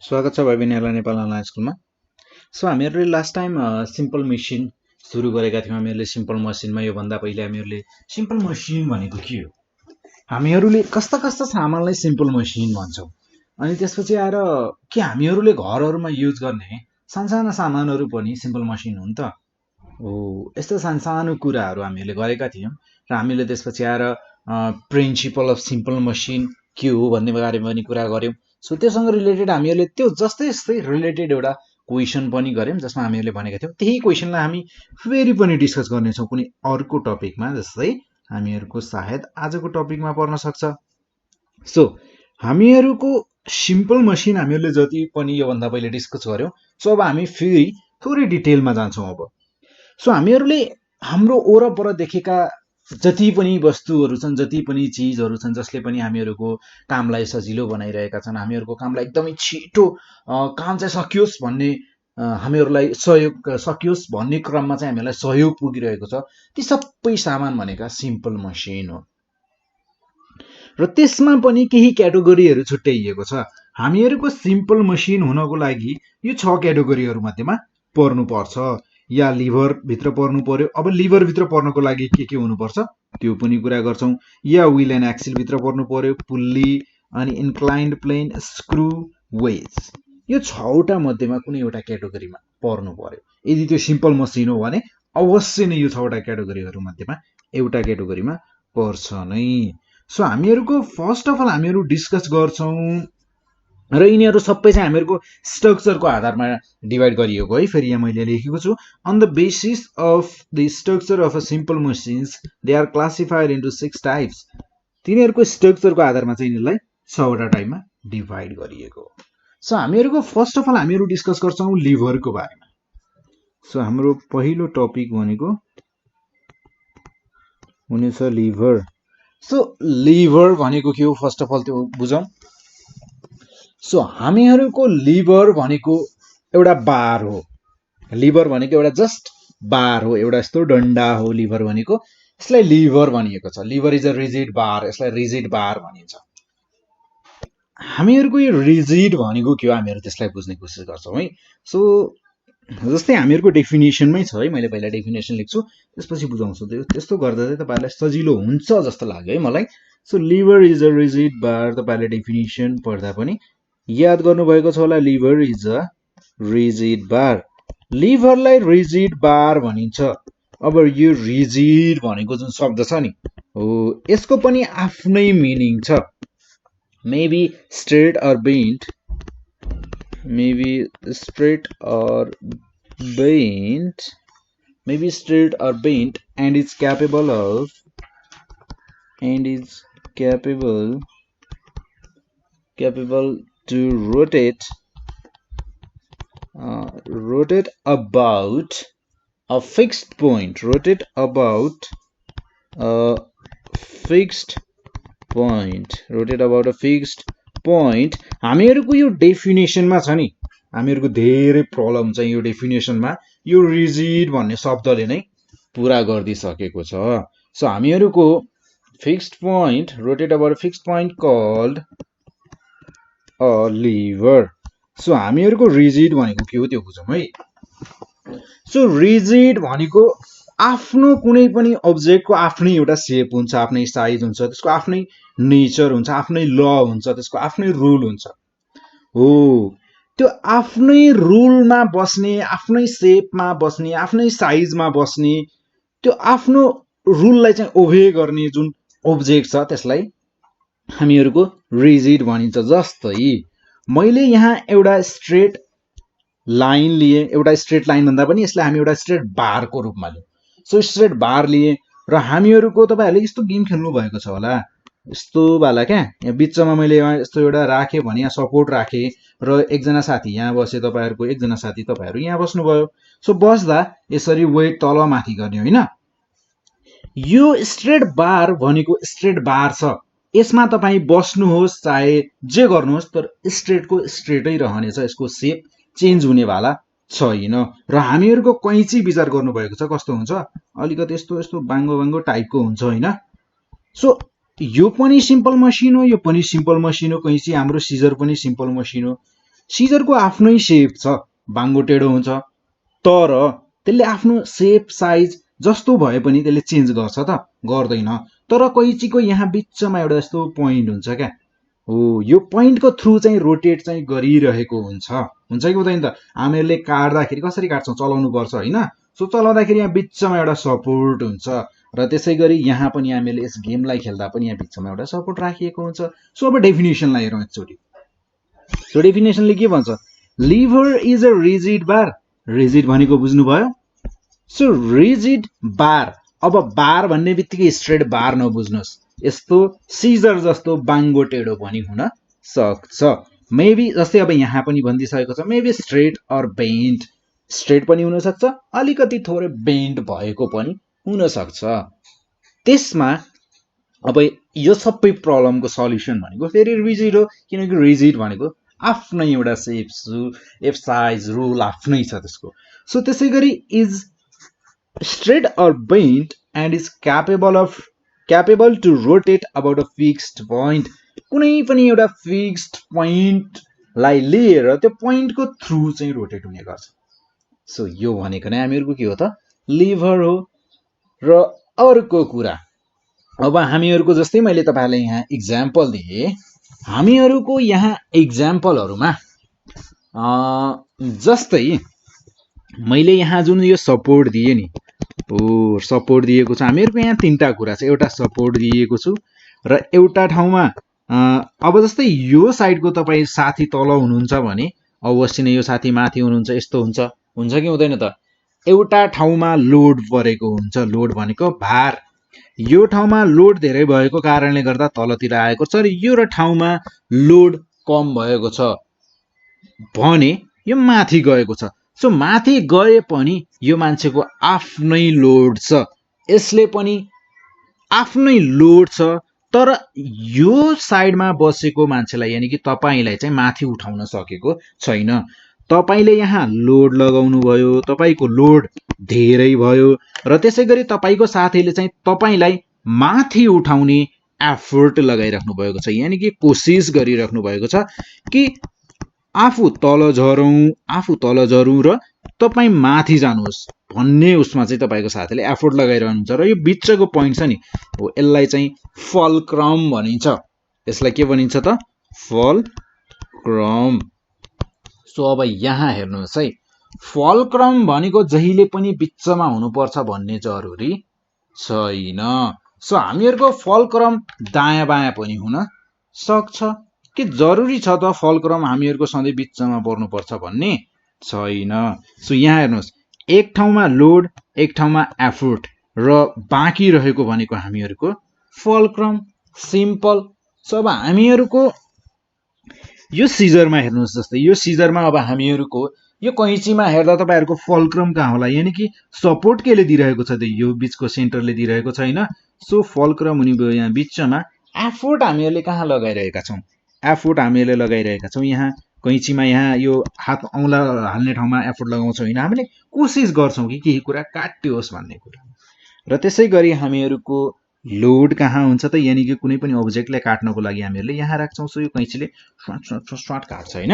स्वागत छ भाइ बहिनीहरूलाई नेपाल अनलाइन स्कुलमा। सो हामीहरूले लास्ट टाइम सिम्पल मेसिन सुरु गरेका थियौँ। हामीहरूले सिम्पल मसिनमा योभन्दा पहिले हामीहरूले सिम्पल मसिन भनेको के हो, हामीहरूले कस्ता कस्ता सामानलाई सिम्पल मसिन भन्छौँ, अनि त्यसपछि आएर के हामीहरूले घरहरूमा युज गर्ने सानसाना सामानहरू पनि सिम्पल मसिन हुन् त हो। यस्तो सानसानो कुराहरू हामीहरूले गरेका थियौँ र हामीले त्यसपछि आएर प्रिन्सिपल अफ सिम्पल मसिन के हो भन्ने बारेमा पनि कुरा गऱ्यौँ। सो त्योसँग रिलेटेड हामीहरूले त्यो जस्तै रिलेटेड एउटा क्वेसन पनि गऱ्यौँ, जसमा हामीहरूले भनेका थियौँ त्यही क्वेसनलाई हामी फेरि पनि डिस्कस गर्नेछौँ कुनै अर्को टपिकमा, जस्तै हामीहरूको सायद आजको टपिकमा पर्न सक्छ। सो हामीहरूको सिम्पल मसिन हामीहरूले जति पनि योभन्दा पहिले डिस्कस गऱ्यौँ, सो अब हामी फेरि थोरै डिटेलमा जान्छौँ। अब सो हामीहरूले हाम्रो वरपर देखेका जति पनि वस्तुहरू छन्, जति पनि चिजहरू छन्, जसले पनि हामीहरूको कामलाई सजिलो बनाइरहेका छन्, हामीहरूको कामलाई एकदमै छिटो काम चाहिँ सकियोस् भन्ने हामीहरूलाई सहयोग सकियोस् भन्ने क्रममा चाहिँ हामीलाई सहयोग पुगिरहेको छ, ती सबै सामान भनेका सिम्पल मसिन हो। र त्यसमा पनि केही क्याटेगोरीहरू छुट्याइएको छ। हामीहरूको सिम्पल मसिन हुनको लागि यो 6 क्याटेगोरीहरू मध्येमा पर्नुपर्छ, या लिभरभित्र पर्नु पर्यो। अब लिभरभित्र पर्नको लागि के हुनुपर्छ त्यो पनि कुरा गर्छौँ। या व्हील एन्ड एक्सिलभित्र पर्नु पर्यो, पुल्ली अनि इन्क्लाइन्ड प्लेन, स्क्रु, वेज, यो 6वटा मध्येमा कुनै एउटा क्याटेगोरीमा पर्नु पर्यो। यदि त्यो सिम्पल मसिन हो भने अवश्य नै यो 6वटा क्याटेगोरीहरू मध्येमा एउटा क्याटेगोरीमा पर्छ नै। सो हामीहरूको फर्स्ट अफ अल हामीहरू डिस्कस गर्छौँ, र यिनीहरू सबै चाहिँ हामीहरूको स्ट्रक्चरको आधारमा डिभाइड गरिएको है। फेरि यहाँ मैले लेखेको छु, on the basis of the structure of a simple machines they are classified into 6 types. तिनीहरूको स्ट्रक्चरको आधारमा चाहिँ यिनीहरूलाई 6वटा टाइपमा डिभाइड गरिएको हो। सो हामीहरूको फर्स्ट अफ अल हामीहरू डिस्कस गर्छौँ लिभरको बारेमा। सो हाम्रो पहिलो टपिक भनेको हुनेछ लिभर। सो लिभर भनेको के हो फर्स्ट अफ अल त्यो बुझौँ। सो हामीहरूको लिभर भनेको एउटा बार हो। लिभर भनेको एउटा जस्ट बार हो, एउटा यस्तो डन्डा हो लिभर भनेको। यसलाई लिभर भनिएको छ। Lever is a rigid bar, यसलाई रिजिड बार भनिन्छ। हामीहरूको यो रिजिड भनेको के हो, हामीहरू त्यसलाई बुझ्ने कोसिस गर्छौँ है। सो जस्तै हामीहरूको डेफिनेसनमै छ है, मैले पहिला डेफिनेसन लेख्छु त्यसपछि बुझाउँछु। त्यस्तो गर्दा चाहिँ तपाईँहरूलाई सजिलो हुन्छ जस्तो लाग्यो है मलाई। So lever is a rigid bar, तपाईँहरूले डेफिनेसन पढ्दा पनि याद गर्नुभएको छ होला, lever is a rigid bar. लिभरलाई रिजिड बार भनिन्छ। अब यो रिजिड भनेको जुन शब्द छ नि हो, यसको पनि आफ्नै मिनिङ छ। Maybe straight or bent, maybe straight or bent, maybe straight or bent, and is capable to rotate about a fixed point, हामीहरूको यो डेफिनेसनमा छ नि, हामीहरूको धेरै प्रब्लम चाहिँ यो डेफिनेसनमा यो रिजिड भन्ने शब्दले नै पुरा गरिदिइसकेको छ। सो हामीहरूको fixed point, rotate about a fixed point called a lever. So हामीहरूको रिजिड भनेको के हो त्यो बुझौँ है। सो रिजिड भनेको आफ्नो कुनै पनि अब्जेक्टको आफ्नै एउटा सेप हुन्छ, आफ्नै साइज हुन्छ, त्यसको आफ्नै नेचर हुन्छ, आफ्नै ल हुन्छ, त्यसको आफ्नै रुल हुन्छ हो। त्यो आफ्नै रुलमा बस्ने, आफ्नै सेपमा बस्ने, आफ्नै साइजमा बस्ने, त्यो आफ्नो रुललाई चाहिँ ओभे गर्ने जुन अब्जेक्ट छ त्यसलाई हामीहरूको रिजिड भनिन्छ। जस्तै मैले यहाँ एउटा स्ट्रेट लाइन लिए, एउटा स्ट्रेट लाइन भन्दा पनि यसलाई हामी एउटा स्ट्रेट बारको रूपमा लियौँ। सो स्ट्रेट बार लिए र हामीहरूको तपाईँहरूले यस्तो गेम खेल्नु भएको छ होला, यस्तो वाला क्या, यहाँ बिचमा मैले यहाँ यस्तो एउटा राखेँ भने यहाँ सपोर्ट राखेँ र एकजना साथी यहाँ बसे, तपाईँहरूको एकजना साथी तपाईँहरू यहाँ बस्नुभयो। सो बस्दा यसरी वेट तल माथि गर्ने होइन। यो स्ट्रेट बार भनेको स्ट्रेट बार छ, यसमा तपाईँ बस्नुहोस् चाहे जे गर्नुहोस् तर स्ट्रेटको स्ट्रेटै रहनेछ, यसको सेप चेन्ज हुनेवाला छैन। र हामीहरूको कैँची विचार गर्नुभएको छ कस्तो हुन्छ, अलिकति यस्तो यस्तो बाङ्गो बाङ्गो टाइपको हुन्छ होइन। सो यो पनि सिम्पल मसिन हो, यो पनि सिम्पल मसिन हो। कैँची हाम्रो सिजर पनि सिम्पल मसिन हो। सिजरको आफ्नै शेप छ, बाङ्गो टेढो हुन्छ, तर त्यसले आफ्नो शेप साइज जस्तो भए पनि त्यसले चेन्ज गर्छ त? गर्दैन। तर कैचीको यहाँ बिचमा एउटा यस्तो पोइन्ट हुन्छ क्या, हो यो पोइन्टको थ्रु चाहिँ रोटेट चाहिँ गरिरहेको हुन्छ कि हुँदैन त? हामीहरूले काट्दाखेरि कसरी काट्छौँ, चलाउनु पर्छ होइन? सो चलाउँदाखेरि यहाँ बिचमा एउटा सपोर्ट हुन्छ, र त्यसै गरी यहाँ पनि हामीले यस गेमलाई खेल्दा पनि यहाँ बिचमा एउटा सपोर्ट राखिएको हुन्छ। सो अब डेफिनेसनलाई हेरौँ एकचोटि। सो डेफिनेसनले के भन्छ? Lever is a rigid bar. Rigid भनेको बुझ्नुभयो? सो रिजिड बार, अब बार भन्ने बित्तिकै स्ट्रेट बार नबुझ्नुहोस्, यस्तो सिजर जस्तो बाङ्गो टेढो पनि हुन सक्छ। मेबी जस्तै अब यहाँ पनि भनिदिइसकेको छ, maybe straight or bend, straight पनि हुन सक्छ, अलिकति थोरै बेन्ड भएको पनि हुन सक्छ। त्यसमा अब यो सबै प्रब्लमको सल्युसन भनेको फेरि रिजिड हो, किनकि रिजिड भनेको आफ्नै एउटा सेप साइज रुल आफ्नै छ त्यसको। सो त्यसै गरी is straight or bend and is capable to rotate about a fixed point. कुनै पनि एउटा फिक्स्ड पोइन्टलाई लिएर त्यो पोइन्टको थ्रु चाहिँ रोटेट हुने गर्छ। सो यो भनेको नै हामीहरूको के हो त? लिभर हो। र अर्को कुरा, अब हामीहरूको जस्तै मैले तपाईँलाई यहाँ इक्जाम्पल दिएँ, हामीहरूको यहाँ इक्जाम्पलहरूमा जस्तै मैले यहाँ जुन यो सपोर्ट दिएँ नि, सपोर्ट दिएको छ, हामीहरूको यहाँ तीनटा कुरा छ। एउटा सपोर्ट दिएको छु र एउटा ठाउँमा अब जस्तै यो साइडको तपाईँ साथी तल हुनुहुन्छ भने अवश्य नै यो साथी माथि हुनुहुन्छ, यस्तो हुन्छ कि हुँदैन त? एउटा ठाउँमा लोड परेको हुन्छ, लोड भनेको भार, यो ठाउँमा लोड धेरै भएको कारणले गर्दा तलतिर आएको छ, र यो ठाउँमा लोड कम भएको छ भने यो माथि गएको छ। सो माथि गए पनि यो मान्छेको आफ्नै लोड छ, यसले पनि आफ्नै लोड छ, तर यो साइडमा बसेको मान्छेलाई यानि कि तपाईलाई चाहिँ माथि उठाउन सकेको छैन। तपाईले यहाँ लोड लगाउनु भयो, तपाईको लोड धेरै भयो, र त्यसै गरी तपाईको साथीले चाहिँ तपाईलाई माथि उठाउने एफर्ट लगाइराख्नु भएको छ, यानि कि कोसिस गरिराख्नु भएको छ कि आफू तल झरौँ र तपाईँ माथि जानुहोस् भन्ने उसमा चाहिँ तपाईको साथीले एफर्ट लगाइरहनुहुन्छ। र यो बिचको पोइन्ट छ नि, हो यसलाई चाहिँ फल्क्रम भनिन्छ। यसलाई के भनिन्छ त? फल्क्रम। सो अब यहाँ हेर्नुहोस् है, फल्क्रम भनेको जहिले पनि बिचमा हुनुपर्छ भन्ने जरुरी छैन। सो हामीहरूको फल्क्रम दायाँ बायाँ पनि हुन सक्छ। के जरुरी छ त फल्क्रम हामीहरूको सधैँ बिचमा पर्नुपर्छ भन्ने छैन। सो यहाँ हेर्नुहोस्, एक ठाउँमा लोड, एक ठाउँमा एफोर्ट, र बाँकी रहेको भनेको हामीहरूको फल्क्रम। सिम्पल। सो अब हामीहरूको यो सिजरमा हेर्नुहोस्, जस्तै यो सिजरमा अब हामीहरूको यो कैँचीमा हेर्दा तपाईहरुको फल्क्रम कहाँ होला, यानि कि सपोर्ट केले दिइरहेको छ त? यो बिचको सेन्टरले दिइरहेको छैन। सो फल्क्रम हुने भयो यहाँ बिचमा। एफोर्ट हामीहरूले कहाँ लगाइरहेका छौँ? एफोर्ट हामीहरूले लगाइरहेका छौँ यहाँ कैँचीमा, यहाँ यो हात औँला हाल्ने ठाउँमा एफोर्ट लगाउँछौँ होइन, हामीले कोसिस गर्छौँ कि केही कुरा काटियोस् भन्ने कुरा। र त्यसै गरी हामीहरूको लोड कहाँ हुन्छ त? यानि कि कुनै पनि अब्जेक्टलाई काट्नको लागि हामीहरूले यहाँ राख्छौँ। सो यो कैँचीले स्वाट काट्छ होइन।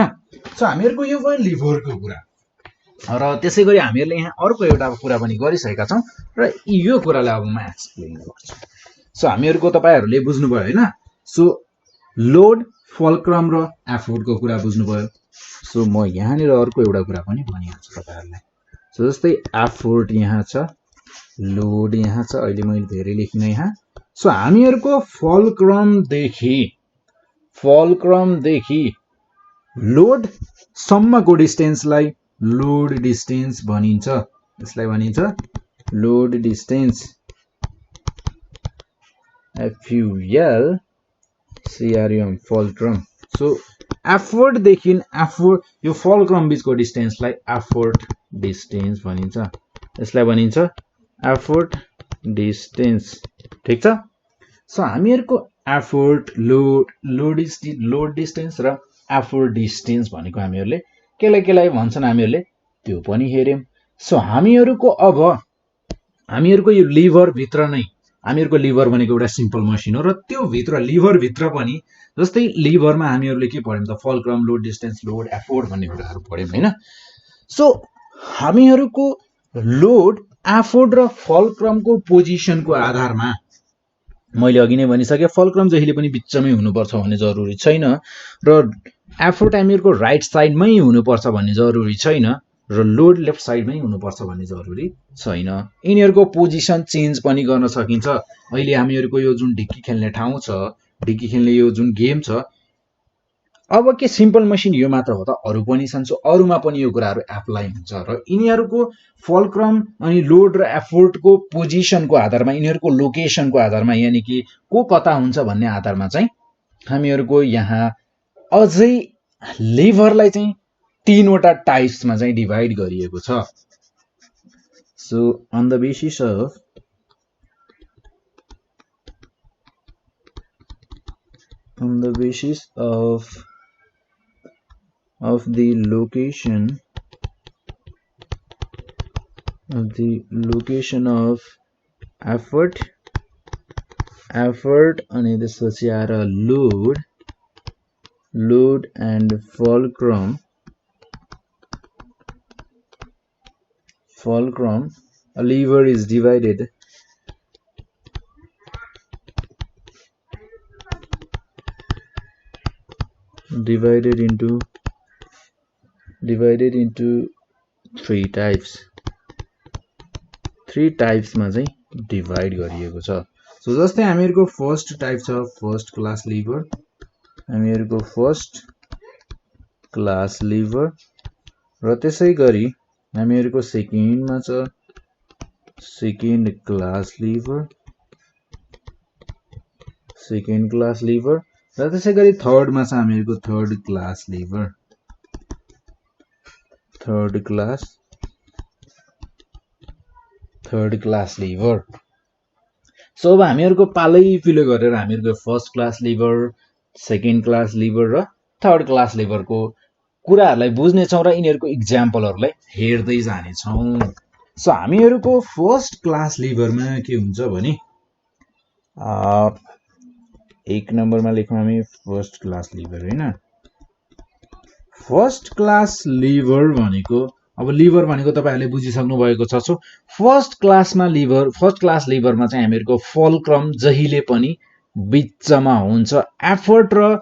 सो हामीहरूको यो भयो लिभरको कुरा। र त्यसै गरी हामीहरूले यहाँ अर्को एउटा कुरा पनि गरिसकेका छौँ, र यो कुरालाई अब म एक्सप्लेन गर्छु। सो हामीहरूको तपाईहरुले बुझ्नुभयो होइन? सो लोड, फल्क्रम र एफोर्टको कुरा बुझ्नुभयो। सो म यहाँनिर अर्को एउटा कुरा पनि भनिहाल्छु तपाईहरुलाई। सो जस्तै एफोर्ट यहाँ छ, लोड यहाँ छ, अहिले मैले धेरै लेखिन यहाँ। सो हामीहरूको फल्क्रमदेखि लोड सम्मको डिस्टेन्सलाई लोड डिस्टेन्स भनिन्छ। यसलाई भनिन्छ load distance, FULCRM, fulcrum. So एफोर्टदेखि यो फल्क्रम बिचको डिस्टेन्सलाई एफोर्ट डिस्टेन्स भनिन्छ। यसलाई भनिन्छ एफोर्ट डिस्टेन्स। ठिक छ। सो हामीहरूको एफोर्ट, लोड डिस्टेन्स र एफोर्ट डिस्टेन्स भनेको हामीहरूले केलाई भन्छन् हामीहरूले त्यो पनि हेर्यौं। सो हामीहरूको यो लिभर भित्र नै हामीहरूको लिभर भनेको एउटा सिम्पल मसिन हो र त्यो भित्र लिभर भित्र पनि जस्तै लिभरमा हामीहरूले के पढ्यौं त fulcrum load distance load effort भन्ने कुराहरू पढ्यौं हैन सो हामीहरूको लोड एफोर्ट र फल्क्रमको पोजिसनको आधारमा मैले अघि नै भनिसके फल्क्रम जहिले पनि बिचमै हुनुपर्छ भन्ने जरुरी छैन र एफोर्ट हामीहरूको राइट साइडमै हुनुपर्छ भन्ने जरुरी छैन र लोड लेफ्ट साइडमै हुनुपर्छ भन्ने जरुरी छैन यिनीहरूको पोजिसन चेन्ज पनि गर्न सकिन्छ अहिले हामीहरूको यो जुन ढिक्की खेल्ने ठाउँ छ ढिक्की खेल्ने यो जुन गेम छ अब के सिम्पल मसिन यो मात्र हो त अरु पनि छन् सो अरुमा पनि यो कुराहरू एप्लाई हुन्छ र यिनीहरूको फल्क्रम अनि लोड र एफोर्टको पोजिसनको आधारमा यिनीहरूको लोकेसनको आधारमा यानी कि को कता हुन्छ भन्ने आधारमा चाहिँ हामीहरूको यहाँ अझै लिभरलाई चाहिँ तीनवटा टाइप्समा चाहिँ डिभाइड गरिएको छ so on the basis of the location of effort अनि त्यसपछि आएर load and fulcrum a lever is divided into three types मा चाहिँ डिभाइड गरिएको छ सो जस्तै हामीहरुको फर्स्ट टाइप छ फर्स्ट क्लास लिभर हामीहरुको फर्स्ट क्लास लिभर र त्यसैगरी हामीहरुको सेकेन्डमा छ सेकेन्ड क्लास लिभर र त्यसैगरी थर्डमा छ हामीहरुको थर्ड क्लास लिभर सो अब हामीहरुको पालै पिलो गरेर हामीहरुको first class lever second class lever र थर्ड क्लास लिभरको कुराहरुलाई बुझ्ने छौं र यिनीहरुको एक्जाम्पलहरुलाई हेर्दै जाने छौं सो हामीहरुको फर्स्ट क्लास लिभरमा के हुन्छ भने एक नम्बरमा लेखौं हामी फर्स्ट क्लास लिभर हैन फर्स्ट क्लास लिभर भनेको अब लिभर भनेको तपाईहरुले बुझिसक्नु भएको छ सो फर्स्ट क्लास लिभरमा चाहिँ हामीहरुको फल्क्रम जहिले पनि बिचमा हुन्छ एफोर्ट र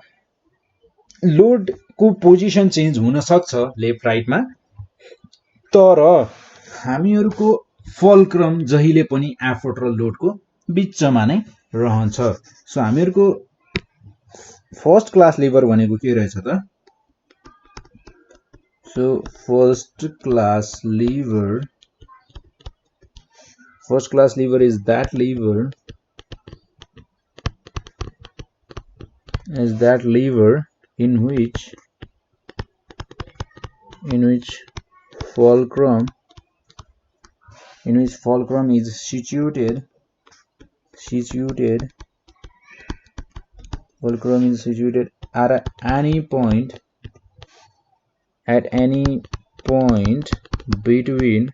लोड को पोजिसन चेन्ज हुन सक्छ लेफ्ट राइटमा तर हामीहरुको फल्क्रम जहिले पनि एफोर्ट र लोडको बिचमा नै रहन्छ सो हामीहरुको फर्स्ट क्लास लिभर भनेको के रहेछ त So first class lever is that lever in which fulcrum is situated at any point between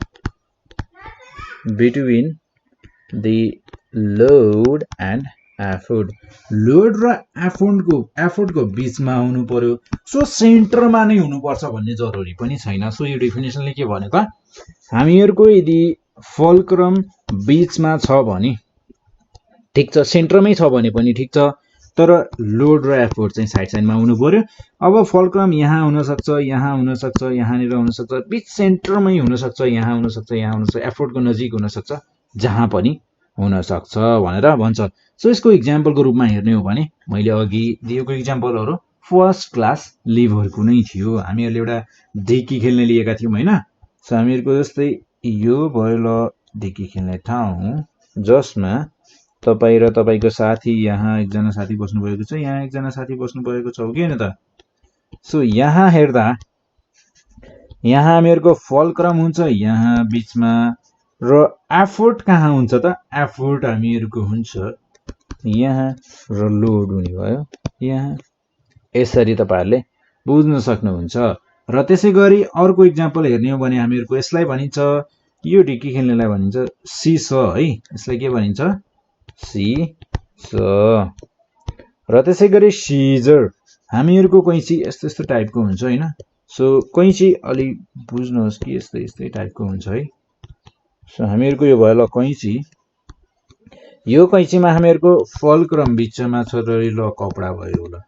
the load and effort load र एफोर्ट को बीचमा हुनु पर्यो सो सेन्टरमा नै हुनुपर्छ भन्ने जरुरी पनि छैन सो यो डेफिनेसनले के भन्यो त हामीहरुको यदि फल्क्रम बीचमा छ भने ठीक छ सेन्टरमै छ भने पनि ठीक छ तर लोड र एफोर्ट चाहिँ साइड साइडमा हुनु पर्यो अब फल्क्रम यहाँ हुन सक्छ यहाँनिर हुन सक्छ बीच सेन्टरमै हुन सक्छ यहाँ हुन सक्छ एफोर्टको नजिक हुन सक्छ जहाँ पनि हुन सक्छ भनेर भन्छ सो यसको एक्जाम्पलको रूपमा हेर्ने हो भने मैले अघि दिएको एक्जाम्पलहरु फर्स्ट क्लास लिभरको नै थियो हामीहरुले एउटा ढिक्की खेल्ने लिएका थियौं हैन सो हामीहरुको जस्तै यो भयो ल ढिक्की खेल्ने ठाउँ जसमा तपाई र तपाईको साथी यहाँ एकजना साथी बस्नु भएको छ यहाँ एकजना साथी बस्नु भएको छ हो के हैन त सो यहाँ हेर्दा यहाँ हामीहरुको फल्क्रम हुन्छ यहाँ बीचमा र एफोर्ट कहाँ हुन्छ त एफोर्ट हामीहरुको हुन्छ यहाँ र लोड हुने भयो यहाँ यसरी तपाईहरुले बुझ्न सक्नुहुन्छ र त्यसैगरी अर्को एक्जाम्पल हेर्ने हो भने हामीहरुको यसलाई भनिन्छ यो ढिक्की खेल्नेलाई भनिन्छ सीस है यसलाई के भनिन्छ सी स र त्यसै गरी सिजर हामीहरुको कैंची यस्तो यस्तो टाइपको हुन्छ हैन सो कैंची अलि बुझ्नुहोस् कि यस्तै यस्तै टाइपको हुन्छ है सो हामीहरुको यो भयो ल कैंची यो कैंचीमा हामीहरुको फलक्रम बीचमा छ र ल कपडा भयो ल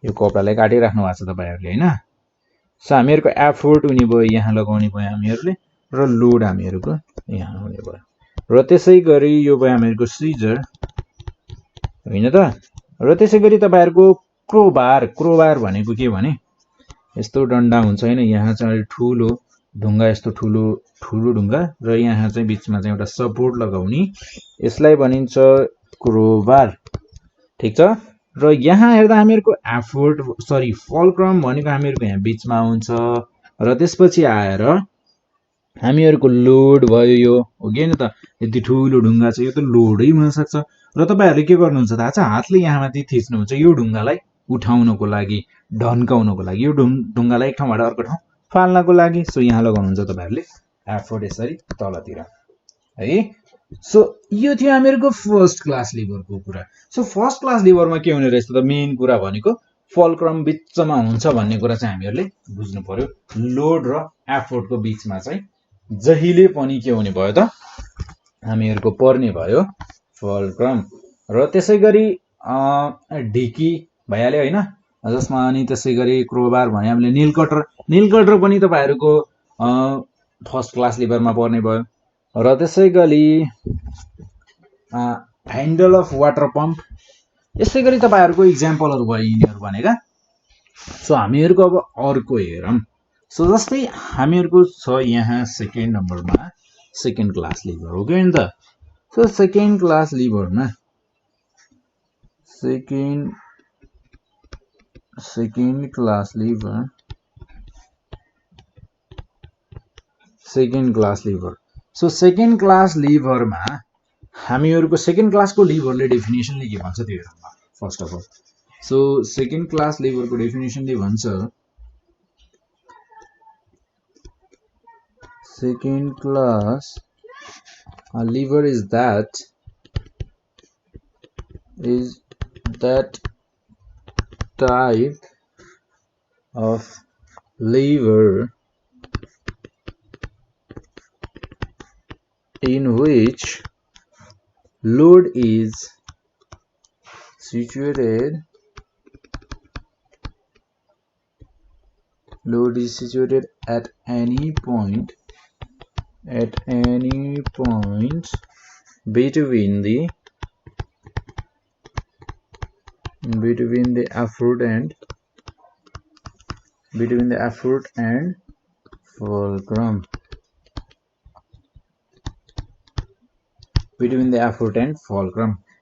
यो कपडालाई काटिराख्नु भएको छ तपाईहरुले हैन सो हामीहरुको एफोर्ट हुने भयो यहाँ लगाउने भयो हामीहरुले र लोड हामीहरुको यहाँ हुने भयो र त्यसै गरी यो भयो हामीहरुको सिजर हैन त र त्यसै गरी तपाईहरुको क्रोबार भनेको के भने यस्तो डन्डा हुन्छ हैन यहाँ चाहिँ ठूलो ढुंगा यस्तो ठूलो ढुंगा र यहाँ चाहिँ बीचमा चाहिँ एउटा सपोर्ट लगाउने यसलाई भनिन्छ क्रोबार ठीक छ र यहाँ हेर्दा हामीहरुको एफोर्ट सरी फलक्रम भनेको हामीहरुको यहाँ बीचमा हुन्छ र त्यसपछि आएर हामीहरुको लोड भयो यो हो कि हैन त यति ठूलो ढुंगा छ यो त लोडै हुन सक्छ र तपाईहरुले के गर्नुहुन्छ थाहा छ हातले यहाँ माथि थिच्नुहुन्छ यो ढुंगालाई उठाउनको लागि ढन्काउनको लागि यो ढुंगालाई एक ठाउँबाट अर्को ठाउँ फाल्नको लागि सो यहाँ लगाउनुहुन्छ तपाईहरुले एफोर्ट यसरी तलतिर है सो यो थियो हामीहरुको फर्स्ट क्लास लिभरको कुरा सो फर्स्ट क्लास लिभरमा के हुने रहेछ त मेन कुरा भनेको फलक्रम बीचमा हुन्छ भन्ने कुरा चाहिँ हामीहरुले बुझ्नु पर्यो लोड र एफोर्टको बीचमा चाहिँ जहिले पनि के हुने भयो त हामीहरुको पर्ने भयो फलक्रम र त्यसै गरी ढिकी भइहाल्यो हैन जसमा अनि त्यसै गरी क्रोबार भने हामीले नील कटर पनि तपाईहरुको फर्स्ट क्लास लिभरमा पर्ने भयो र त्यसै गरी ह्यान्डल अफ वाटर पम्प यसै गरी तपाईहरुको एक्जाम्पलहरु भयो यिनीहरु भनेका सो हामीहरुको अब अर्को हेरौं सो जस्तै हामीहरुको छ यहाँ सेकेन्ड नम्बरमा सेकेन्ड क्लास लिभर हो के नि त सो सेकेन्ड क्लास लिभरमा second class lever so second class लिभरमा हामीहरुको सेकेन्ड क्लासको लिभरले डेफिनेसनले के भन्छ त्यो हेरौँ first of all so second class लिभरको डेफिनेसनले भन्छ second class liver is that type of liver in which load is situated at any point between the effort and fulcrum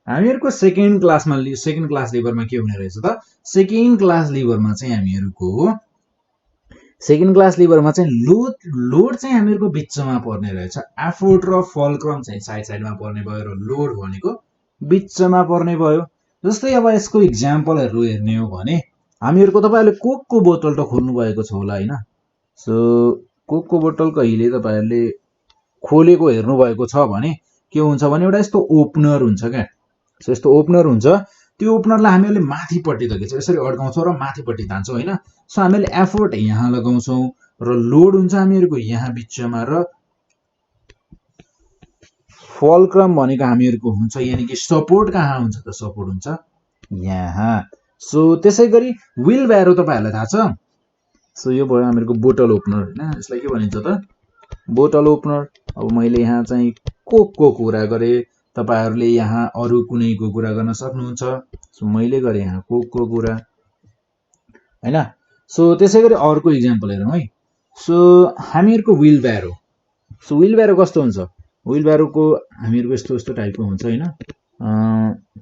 हामीहरुको सेकेन्ड क्लास लिभरमा के हुने रहेछ त सेकेन्ड क्लास लिभरमा चाहिँ हामीहरुको सेकेन्ड क्लास लिभरमा चाहिँ लोड चाहिँ हामीहरुको बीचमा पर्ने रहेछ एफोर्ट र फलक्रम चाहिँ साइडमा पर्ने भयो र लोड भनेको बीचमा पर्ने भयो जस्तै अब यसको एक्जाम्पलहरु हेर्ने हो भने हामीहरुको तपाईहरुले कोकको बोतल त खोल्नु भएको छ होला हैन सो कोकको बोतल कहिले तपाईहरुले खोलेको हेर्नु भएको छ भने के हुन्छ भने एउटा यस्तो ओपनर हुन्छ के सो यस्तो ओपनर हुन्छ त्यो ओपनरलाई हामीहरुले माथिपट्टि तकेछ यसरी अड्काउँछौं र माथिपट्टि तान्छौं हैन सो हामीले एफोर्ट यहाँ लगाउँछौं र लोड हुन्छ हामीहरुको यहाँ बीचमा र फलक्रम भनेको हामीहरुको हुन्छ यानी कि सपोर्ट कहाँ हुन्छ त सपोर्ट हुन्छ यहाँ सो त्यसै गरी व्हील ब्यारो तपाईहरुलाई थाहा छ सो यो भयो हामीहरुको बोतल ओपनर हैन यसलाई के भनिन्छ त बोतल ओपनर अब मैले यहाँ चाहिँ कोकको कुरा गरे तपाईहरुले यहाँ अरु कुनैको कुरा गर्न सक्नुहुन्छ सो मैले गरे यहाँ कोकको कुरा हैन सो त्यसैगरी अर्को एक्जाम्पल हेरौं है सो हामीहरुको व्हील ब्यारो कस्तो हुन्छ व्हील ब्यारोको हामीहरुको यस्तो टाइपको हुन्छ हैन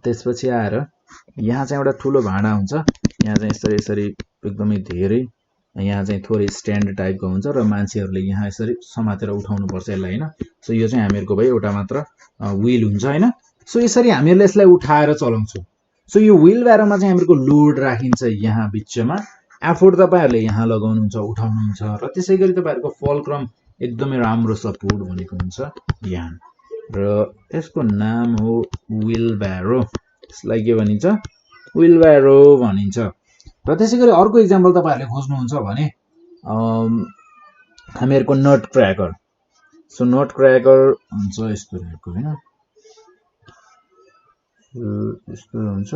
त्यसपछि आएर यहाँ चाहिँ एउटा ठूलो भाडा हुन्छ यहाँ चाहिँ यसरी एकदमै धेरै यहाँ चाहिँ थोरै स्ट्यान्ड टाइपको हुन्छ र मान्छेहरुले यहाँ यसरी समातेर उठाउनु पर्छ यसलाई हैन सो यो चाहिँ हामीहरुको भयो एउटा मात्र व्हील हुन्छ हैन सो यसरी हामीहरुले यसलाई उठाएर चलाउँछौं सो यो व्हील ब्यारोमा चाहिँ हामीहरुको लोड राखिन्छ यहाँ बीचमा एफोर्ट तपाईहरुले यहाँ लगाउनुहुन्छ उठाउनुहुन्छ र त्यसैगरी तपाईहरुको फलक्रम एकदमै राम्रो सपोर्ट भनेको हुन्छ यहाँ र यसको नाम हो व्हीलब्यारो। यसलाई के भनिन्छ? व्हीलब्यारो भनिन्छ। र त्यसैगरी अर्को इक्जाम्पल तपाईहरुले खोज्नुहुन्छ भने हामीहरुको not cracker. So not cracker हुन्छ यस्तो रहेको हैन, यस्तो हुन्छ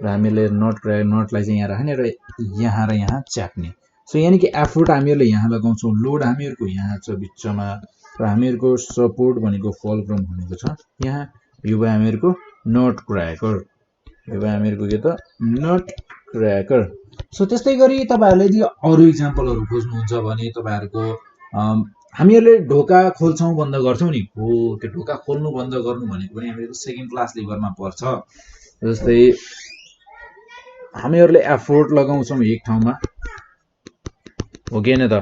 र हामीले नटलाई चाहिँ यहाँ राख्ने र यहाँ च्याप्ने। सो यानी कि एफोर्ट हामीहरुले यहाँ लगाउँछौं, लोड हामीहरुको यहाँ छ बिचमा र हामीहरुको सपोर्ट भनेको फलक्रम भनेको छ यहाँ। यो भयो हामीहरुको नट क्र्याकर, यो भयो हामीहरुको के त नट क्र्याकर। सो त्यस्तै गरी तपाईहरुले यदि अरु इक्जाम्पलहरु खोज्नुहुन्छ भने तपाईहरुको हामीहरुले ढोका खोल्छौं बन्द गर्छौं नि, हो त्यो ढोका खोल्नु बन्द गर्नु भनेको पनि हामीहरुको सेकेन्ड क्लास लिभरमा पर्छ। जस्तै हामीहरुले एफोर्ट लगाउँछौं एक ठाउँमा, हो कि हैन त,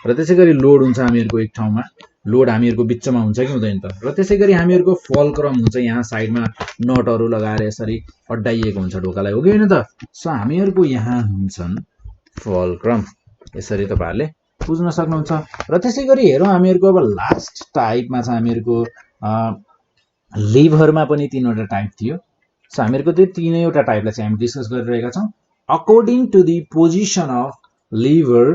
र त्यसैगरी लोड हुन्छ हामीहरुको एक ठाउँमा, लोड हामीहरुको बिचमा हुन्छ कि हुँदैन त, र त्यसैगरी हामीहरुको फलक्रम हुन्छ यहाँ साइडमा नटहरु लगाएर यसरी अड्डाइएको हुन्छ ढोकालाई, हो कि हैन त। सो हामीहरुको यहाँ हुन्छन् फलक्रम, यसरी तपाईहरुले बुझ्न सक्नुहुन्छ। र त्यसैगरी हेरौं हामीहरुको अब लास्ट टाइपमा छ हामीहरुको लिभरमा पनि तीनवटा टाइप थियो। सो हामीहरुको त्यो तीनैवटा टाइपलाई चाहिँ हामी डिस्कस गरिरहेका छौं according to the position of lever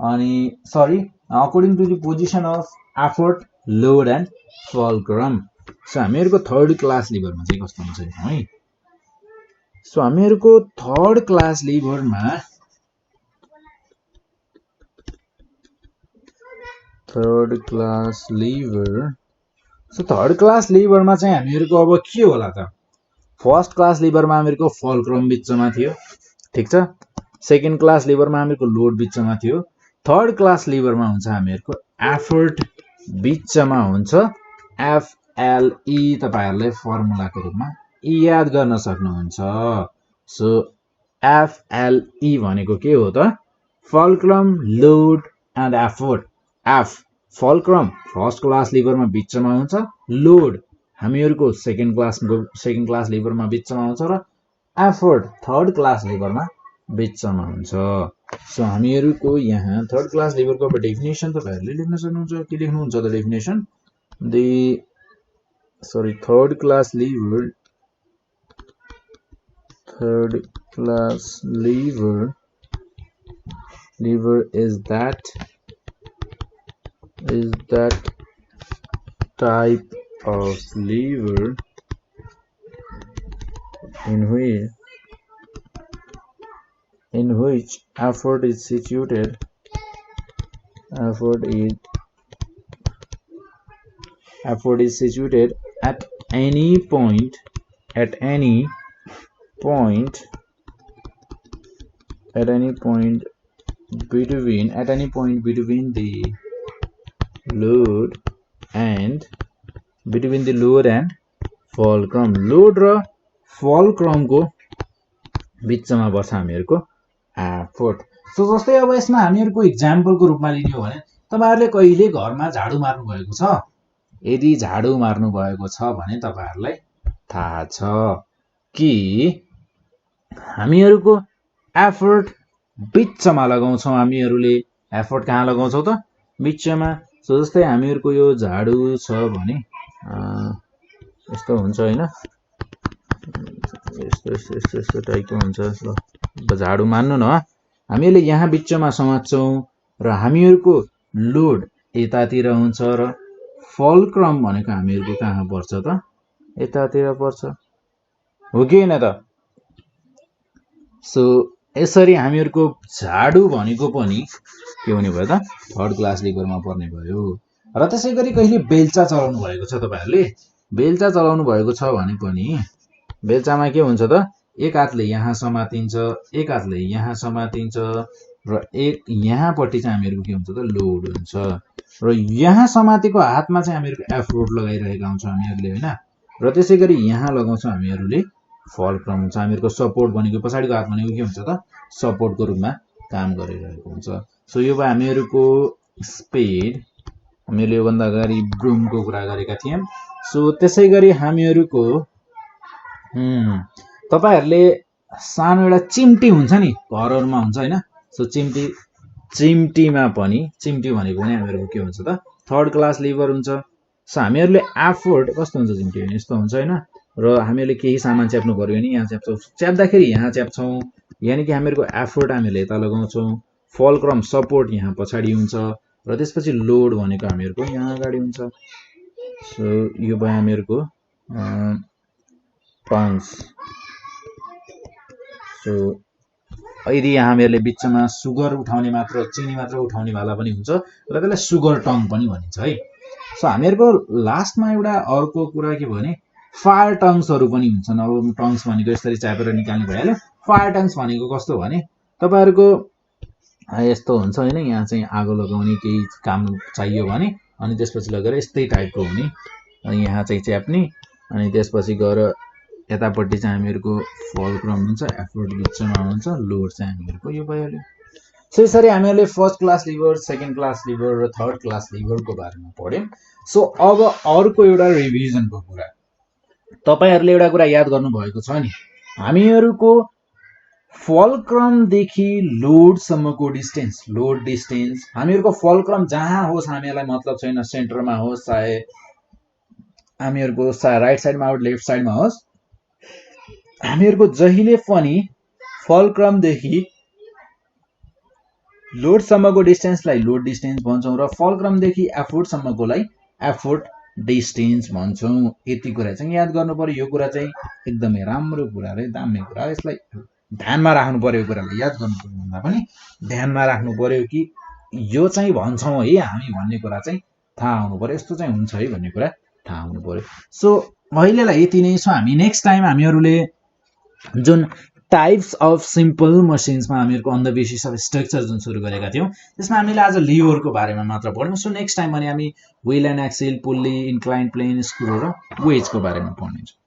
according to the position of effort, load and fulcrum. So हामीहरुको थर्ड क्लास लिभरमा चाहिँ कस्तो हुन्छ है। सो हामीहरुको थर्ड क्लास लिभरमा थर्ड क्लास लिभरमा चाहिँ हामीहरुको अब के होला त? फर्स्ट क्लास लिभरमा हामीहरुको फलक्रम बिचमा थियो, ठीक छ। सेकेन्ड क्लास लिभरमा हामीहरुको लोड बिचमा थियो। थर्ड क्लास लिभरमा हुन्छ हामीहरुको एफोर्ट बिचमा हुन्छ, एफएलई तपाईहरुले फर्मुलाको रूपमा याद गर्न सक्नुहुन्छ। सो एफएलई भनेको के हो त? Fulcrum, load and effort. F fulcrum first class लिभरमा बिचमा हुन्छ, लोड हामीहरुको सेकेन्ड क्लास लिभरमा बिचमा हुन्छ र एफोर्ट थर्ड क्लास लिभरमा बिचमा हुन्छ। सो हामीहरुको यहाँ थर्ड क्लास लिभरको अब डेफिनेसन तपाईहरुले लेख्न सक्नुहुन्छ। के लेख्नुहुन्छ त definition? Third class liver is that type of liver in which effort is situated at any point between the load and fulcrum. Load र फलक्रमको बिचमा पर्छ हामीहरुको एफोर्ट। सो जस्तै अब यसमा हामीहरुको इक्जाम्पलको रूपमा लिने हो भने तपाईहरुले कहिले घरमा झाडु मार्नु भएको छ? यदि झाडु मार्नु भएको छ भने तपाईहरुलाई थाहा छ कि हामीहरुको एफोर्ट बिचमा लगाउँछौं। हामीहरुले एफोर्ट कहाँ लगाउँछौं त? बिचमा। सो जस्तै हामीहरुको यो झाडु छ भने यस्तो हुन्छ हैन, यस्तो टाइपको हुन्छ। ल झाडु मान्नु न, हामीले यहाँ बिचमा समात्छौं र हामीहरुको लोड यतातिर हुन्छ र फलक्रम भनेको हामीहरुको कहाँ पर्छ त? यतातिर पर्छ, हो कि हैन त। सो यसरी हामीहरुको झाडु भनेको पनि के हुने भयो त? थर्ड क्लास लिभरमा पर्ने भयो। र त्यसैगरी कहिले बेल्चा चलाउनु भएको छ तपाईहरुले? बेल्चा चलाउनु भएको छ भने पनि बेल्चामा के हुन्छ त? एक हातले यहाँ समातिन्छ, एक हातले यहाँ समातिन्छ र एक यहाँपट्टि चाहिँ हामीहरुको के हुन्छ त? लोड हुन्छ र यहाँ समातेको हातमा चाहिँ हामीहरुको एफोर्ट लगाइरहेका हुन्छौं हामीहरुले हैन। र त्यसैगरी यहाँ लगाउँछौं हामीहरुले फलक्रम हुन्छ। हामीहरुको सपोर्ट भनेको पछाडीको हात भनेको के हुन्छ त? सपोर्टको रूपमा काम गरिरहेको हुन्छ। सो यो भयो हामीहरुको स्पिड। हामीले यो भन्दा अगाडि ब्रुमको कुरा गरेका थियौं। सो त्यसैगरी हामीहरुको तपाईहरुले सानो एउटा चिम्टी हुन्छ नि, घरहरुमा हुन्छ हैन। सो चिम्टीमा पनि, चिम्टी भनेको पनि हामीहरुको के हुन्छ त? थर्ड क्लास लिभर हुन्छ। सो हामीहरूले एफोर्ट कस्तो हुन्छ जिम्टी भने यस्तो हुन्छ होइन र हामीहरूले केही सामान च्याप्नु पर्यो भने यहाँ च्याप्छौँ च्याप्दाखेरि यहाँ च्याप्छौँ यानि कि हामीहरूको एफोर्ट हामीले यता लगाउँछौँ फलक्रम सपोर्ट यहाँ पछाडि हुन्छ र त्यसपछि लोड भनेको हामीहरूको यहाँ अगाडि हुन्छ सो यो भयो हामीहरूको टर्म्स सो यदि यहाँ हामीहरूले बिचमा सुगर उठाउने मात्र चिनी मात्र उठाउने वाला पनि हुन्छ र त्यसलाई सुगर टङ पनि भनिन्छ है सो हामीहरूको लास्टमा एउटा अर्को कुरा के भयो भने फायर टङ्सहरू पनि हुन्छन् अब टङ्स भनेको यसरी च्यापेर निकाल्ने भइहाल्यो फायर टङ्स भनेको कस्तो भने तपाईँहरूको यस्तो हुन्छ होइन यहाँ चाहिँ आगो लगाउने केही काम चाहियो भने अनि त्यसपछि लगेर यस्तै टाइपको हुने अनि यहाँ चाहिँ च्याप्ने अनि त्यसपछि गएर यतापट्टि चाहिँ हामीहरूको फलक्रम हुन्छ एफोर्ट बिचमा हुन्छ लोड चाहिँ हामीहरूको यो भइहाल्यो सो यसरी हामीहरूले first class lever second class lever र थर्ड क्लास लिभरको बारेमा पढ्यौँ सो अब अर्को एउटा रिभिजनको कुरा तपाईहरूले एउटा कुरा याद गर्नुभएको छ नि हामीहरूको फलक्रमदेखि लोडसम्मको डिस्टेन्स लोड डिस्टेन्स हामीहरूको फलक्रम जहाँ होस् हामीहरूलाई मतलब छैन सेन्टरमा होस् चाहे हामीहरूको राइट साइडमा होस् लेफ्ट साइडमा होस् हामीहरूको जहिले पनि फलक्रमदेखि लोडसम्मको डिस्टेन्सलाई लोड डिस्टेन्स भन्छौँ र फलक्रमदेखि एफोर्टसम्मकोलाई एफोर्ट डिस्टेन्स भन्छौँ यति कुरा चाहिँ याद गर्नु पर्यो यो कुरा चाहिँ एकदमै राम्रो कुरा रे दामी कुरा यसलाई ध्यानमा राख्नु पर्यो यो कुरालाई याद गर्नु पर्यो भन्दा पनि ध्यानमा राख्नु पर्यो कि यो चाहिँ भन्छौँ है हामी भन्ने कुरा चाहिँ थाहा हुनु पर्यो यस्तो चाहिँ हुन्छ है भन्ने कुरा थाहा हुनु पर्यो सो अहिलेलाई यति नै सो हामी नेक्स्ट टाइम हामीहरूले जुन टाइप्स अफ सिम्पल मसिन्समा हामीहरूको on the basis of structure जुन सुरु गरेका थियौँ त्यसमा हामीले आज लिभरको बारेमा मात्र पढ्यौँ सो नेक्स्ट टाइम भने हामी wheel and axle pulley inclined plane screw र वेजको बारेमा पढ्नेछौँ